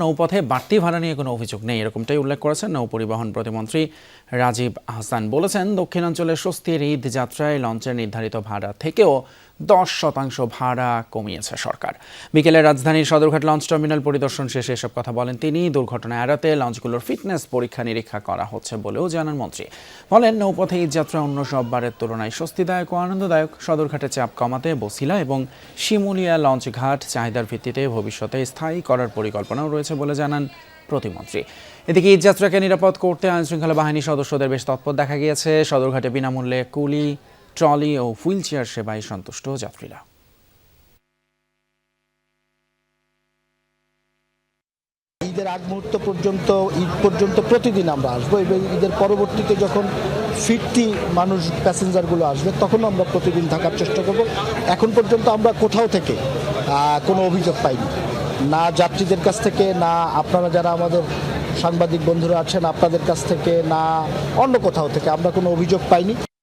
নৌপথে বাড়তি ভাড়া নিয়ে কোনো অভিযোগ নেই, এরকমটাই উল্লেখ করেছেন নৌপরিবহন প্রতিমন্ত্রী রাজীব আহসান। বলেছেন, দক্ষিণাঞ্চলের স্বস্তির ঈদ যাত্রায় লঞ্চের নির্ধারিত ভাড়া থেকেও 10% ভাড়া কমিয়েছে সরকার। বিকেলে রাজধানীর সদরঘাট লঞ্চ টার্মিনাল পরিদর্শন শেষে এসব কথা বলেন তিনি। দুর্ঘটনা এড়াতে লঞ্চগুলোর ফিটনেস পরীক্ষা নিরীক্ষা করা হচ্ছে বলেও জানান মন্ত্রী। বলেন, নৌপথে ঈদ যাত্রা অন্য সব বারের তুলনায় স্বস্তিদায়ক ও আনন্দদায়ক। সদরঘাটে চাপ কমাতে বছিলা এবং শিমুলিয়া লঞ্চ ঘাট চাহিদার ভিত্তিতে ভবিষ্যতে স্থায়ী করার পরিকল্পনাও রয়েছে বলে জানান প্রতিমন্ত্রী। এদিকে ঈদ যাত্রাকে নিরাপদ করতে আইনশৃঙ্খলা বাহিনীর সদস্যদের বেশ তৎপর দেখা গিয়েছে। সদরঘাটে বিনামূল্যে কুলি, ট্রলি ও হুইল চেয়ার সেবায় সন্তুষ্ট যাত্রীরা। ঈদের আগ মুহূর্ত পর্যন্ত, ঈদ পর্যন্ত প্রতিদিন আমরা আসবো এবং ঈদের পরবর্তীতে যখন ফিরতি মানুষ প্যাসেঞ্জারগুলো আসবে তখনও আমরা প্রতিদিন থাকার চেষ্টা করব। এখন পর্যন্ত আমরা কোথাও থেকে কোনো অভিযোগ পাইনি, না যাত্রীদের কাছ থেকে, না আপনারা যারা আমাদের সাংবাদিক বন্ধুরা আছেন আপনাদের কাছ থেকে, না অন্য কোথাও থেকে আমরা কোনো অভিযোগ পাইনি।